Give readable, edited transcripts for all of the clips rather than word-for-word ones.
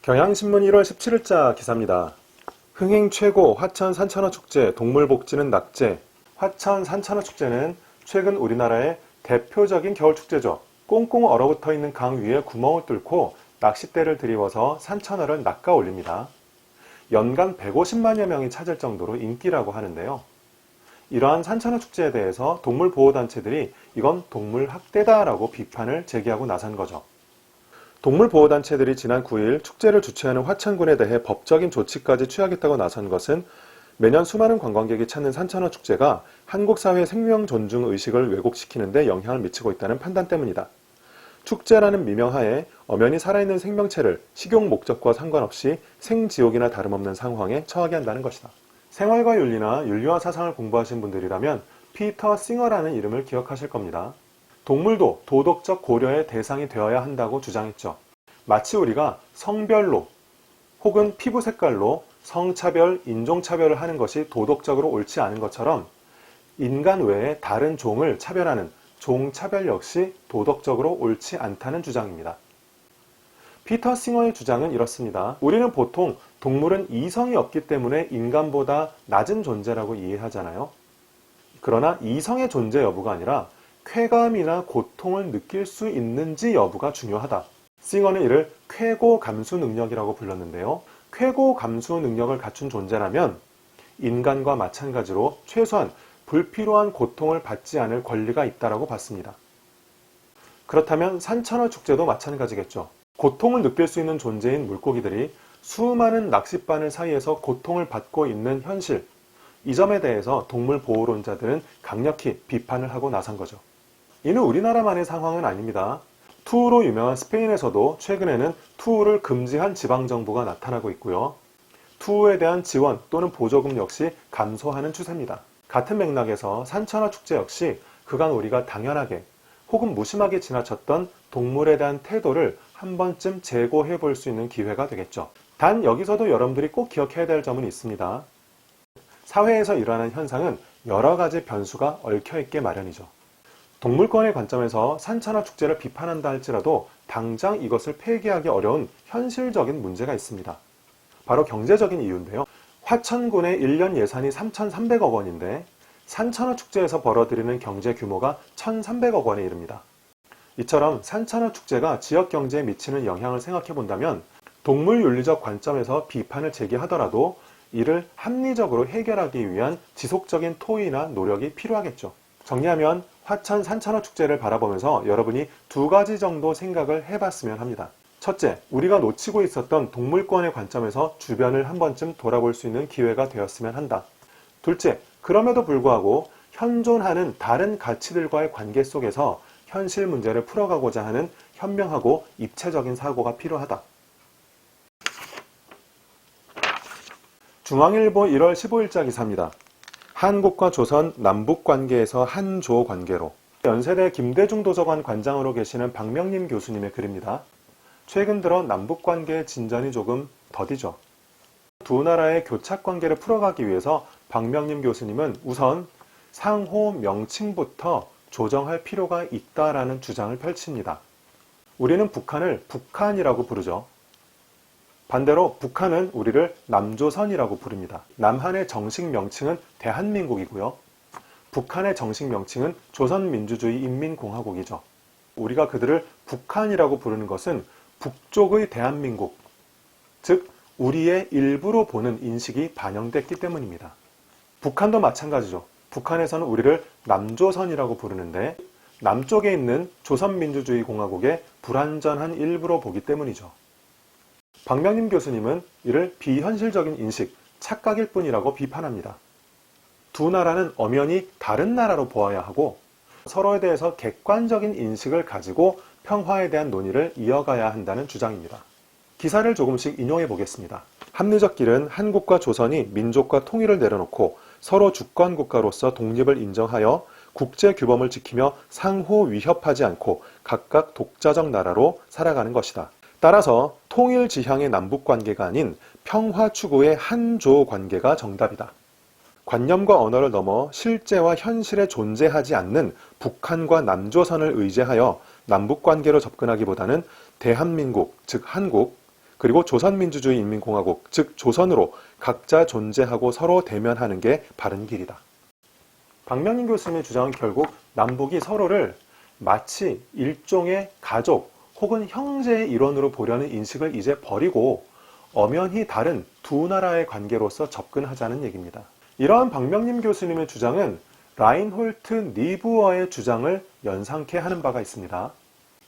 경향신문 1월 17일자 기사입니다. 흥행 최고 화천 산천어 축제 동물복지는 낙제. 화천 산천어 축제는 최근 우리나라의 대표적인 겨울축제죠. 꽁꽁 얼어붙어 있는 강 위에 구멍을 뚫고 낚싯대를 들이워서 산천어를 낚아 올립니다. 연간 150만여 명이 찾을 정도로 인기라고 하는데요. 이러한 산천어 축제에 대해서 동물보호단체들이 이건 동물학대다라고 비판을 제기하고 나선 거죠. 동물보호단체들이 지난 9일 축제를 주최하는 화천군에 대해 법적인 조치까지 취하겠다고 나선 것은 매년 수많은 관광객이 찾는 산천어 축제가 한국 사회의 생명 존중 의식을 왜곡시키는 데 영향을 미치고 있다는 판단 때문이다. 축제라는 미명하에 엄연히 살아있는 생명체를 식용 목적과 상관없이 생지옥이나 다름없는 상황에 처하게 한다는 것이다. 생활과 윤리나 윤리와 사상을 공부하신 분들이라면 피터 싱어라는 이름을 기억하실 겁니다. 동물도 도덕적 고려의 대상이 되어야 한다고 주장했죠. 마치 우리가 성별로 혹은 피부 색깔로 성차별, 인종차별을 하는 것이 도덕적으로 옳지 않은 것처럼 인간 외에 다른 종을 차별하는 종차별 역시 도덕적으로 옳지 않다는 주장입니다. 피터 싱어의 주장은 이렇습니다. 우리는 보통 동물은 이성이 없기 때문에 인간보다 낮은 존재라고 이해하잖아요. 그러나 이성의 존재 여부가 아니라 쾌감이나 고통을 느낄 수 있는지 여부가 중요하다. 싱어는 이를 쾌고 감수 능력이라고 불렀는데요. 쾌고 감수 능력을 갖춘 존재라면 인간과 마찬가지로 최소한 불필요한 고통을 받지 않을 권리가 있다고 봤습니다. 그렇다면 산천어 축제도 마찬가지겠죠. 고통을 느낄 수 있는 존재인 물고기들이 수많은 낚싯바늘 사이에서 고통을 받고 있는 현실, 이 점에 대해서 동물보호론자들은 강력히 비판을 하고 나선 거죠. 이는 우리나라만의 상황은 아닙니다. 투우로 유명한 스페인에서도 최근에는 투우를 금지한 지방정부가 나타나고 있고요. 투우에 대한 지원 또는 보조금 역시 감소하는 추세입니다. 같은 맥락에서 산천어 축제 역시 그간 우리가 당연하게 혹은 무심하게 지나쳤던 동물에 대한 태도를 한 번쯤 재고해 볼 수 있는 기회가 되겠죠. 단 여기서도 여러분들이 꼭 기억해야 될 점은 있습니다. 사회에서 일어나는 현상은 여러 가지 변수가 얽혀 있게 마련이죠. 동물권의 관점에서 산천어 축제를 비판한다 할지라도 당장 이것을 폐기하기 어려운 현실적인 문제가 있습니다. 바로 경제적인 이유인데요. 화천군의 1년 예산이 3,300억 원인데 산천어 축제에서 벌어들이는 경제 규모가 1,300억 원에 이릅니다. 이처럼 산천어 축제가 지역 경제에 미치는 영향을 생각해 본다면 동물윤리적 관점에서 비판을 제기하더라도 이를 합리적으로 해결하기 위한 지속적인 토의나 노력이 필요하겠죠. 정리하면 화천 산천어 축제를 바라보면서 여러분이 두 가지 정도 생각을 해봤으면 합니다. 첫째, 우리가 놓치고 있었던 동물권의 관점에서 주변을 한 번쯤 돌아볼 수 있는 기회가 되었으면 한다. 둘째, 그럼에도 불구하고 현존하는 다른 가치들과의 관계 속에서 현실 문제를 풀어가고자 하는 현명하고 입체적인 사고가 필요하다. 중앙일보 1월 15일자 기사입니다. 한국과 조선 남북관계에서 한조 관계로. 연세대 김대중 도서관 관장으로 계시는 박명림 교수님의 글입니다. 최근 들어 남북관계의 진전이 조금 더디죠. 두 나라의 교착관계를 풀어가기 위해서 박명림 교수님은 우선 상호 명칭부터 조정할 필요가 있다라는 주장을 펼칩니다. 우리는 북한을 북한이라고 부르죠. 반대로 북한은 우리를 남조선이라고 부릅니다. 남한의 정식 명칭은 대한민국이고요. 북한의 정식 명칭은 조선민주주의 인민공화국이죠. 우리가 그들을 북한이라고 부르는 것은 북쪽의 대한민국, 즉 우리의 일부로 보는 인식이 반영됐기 때문입니다. 북한도 마찬가지죠. 북한에서는 우리를 남조선이라고 부르는데 남쪽에 있는 조선민주주의 공화국의 불완전한 일부로 보기 때문이죠. 박명림 교수님은 이를 비현실적인 인식, 착각일 뿐이라고 비판합니다. 두 나라는 엄연히 다른 나라로 보아야 하고 서로에 대해서 객관적인 인식을 가지고 평화에 대한 논의를 이어가야 한다는 주장입니다. 기사를 조금씩 인용해 보겠습니다. 합리적 길은 한국과 조선이 민족과 통일을 내려놓고 서로 주권국가로서 독립을 인정하여 국제규범을 지키며 상호 위협하지 않고 각각 독자적 나라로 살아가는 것이다. 따라서 통일 지향의 남북관계가 아닌 평화 추구의 한조 관계가 정답이다. 관념과 언어를 넘어 실제와 현실에 존재하지 않는 북한과 남조선을 의지하여 남북관계로 접근하기보다는 대한민국, 즉 한국, 그리고 조선민주주의 인민공화국, 즉 조선으로 각자 존재하고 서로 대면하는 게 바른 길이다. 박명린 교수님의 주장은 결국 남북이 서로를 마치 일종의 가족 혹은 형제의 일원으로 보려는 인식을 이제 버리고 엄연히 다른 두 나라의 관계로서 접근하자는 얘기입니다. 이러한 박명림 교수님의 주장은 라인홀트 니부어의 주장을 연상케 하는 바가 있습니다.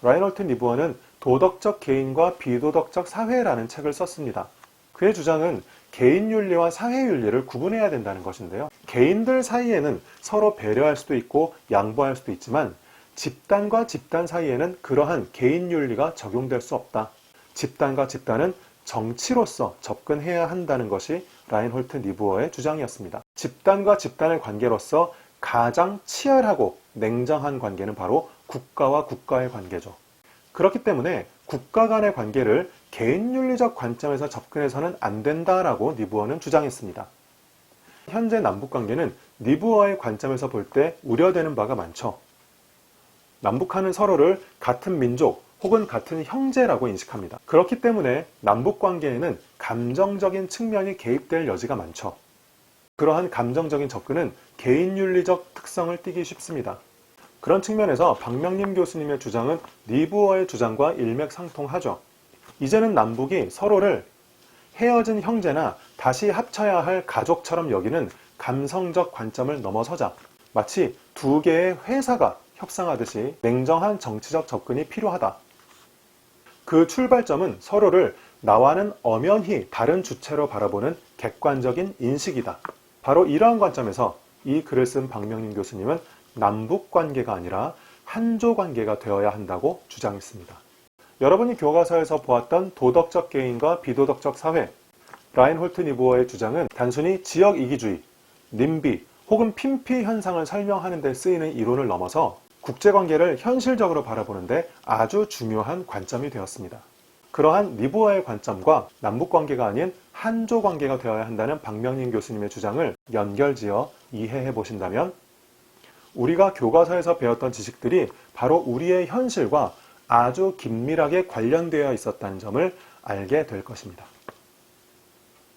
라인홀트 니부어는 도덕적 개인과 비도덕적 사회라는 책을 썼습니다. 그의 주장은 개인윤리와 사회윤리를 구분해야 된다는 것인데요. 개인들 사이에는 서로 배려할 수도 있고 양보할 수도 있지만 집단과 집단 사이에는 그러한 개인윤리가 적용될 수 없다. 집단과 집단은 정치로서 접근해야 한다는 것이 라인홀트 니부어의 주장이었습니다. 집단과 집단의 관계로서 가장 치열하고 냉정한 관계는 바로 국가와 국가의 관계죠. 그렇기 때문에 국가 간의 관계를 개인윤리적 관점에서 접근해서는 안 된다라고 니부어는 주장했습니다. 현재 남북관계는 니부어의 관점에서 볼 때 우려되는 바가 많죠. 남북한은 서로를 같은 민족 혹은 같은 형제라고 인식합니다. 그렇기 때문에 남북관계에는 감정적인 측면이 개입될 여지가 많죠. 그러한 감정적인 접근은 개인윤리적 특성을 띠기 쉽습니다. 그런 측면에서 박명림 교수님의 주장은 니부어의 주장과 일맥상통하죠. 이제는 남북이 서로를 헤어진 형제나 다시 합쳐야 할 가족처럼 여기는 감성적 관점을 넘어서자 마치 두 개의 회사가 협상하듯이 냉정한 정치적 접근이 필요하다. 그 출발점은 서로를 나와는 엄연히 다른 주체로 바라보는 객관적인 인식이다. 바로 이러한 관점에서 이 글을 쓴 박명림 교수님은 남북관계가 아니라 한조관계가 되어야 한다고 주장했습니다. 여러분이 교과서에서 보았던 도덕적 개인과 비도덕적 사회, 라인홀트 니부어의 주장은 단순히 지역 이기주의, 님비 혹은 핀피 현상을 설명하는 데 쓰이는 이론을 넘어서 국제관계를 현실적으로 바라보는데 아주 중요한 관점이 되었습니다. 그러한 니부어의 관점과 남북관계가 아닌 한조관계가 되어야 한다는 박명림 교수님의 주장을 연결지어 이해해 보신다면 우리가 교과서에서 배웠던 지식들이 바로 우리의 현실과 아주 긴밀하게 관련되어 있었다는 점을 알게 될 것입니다.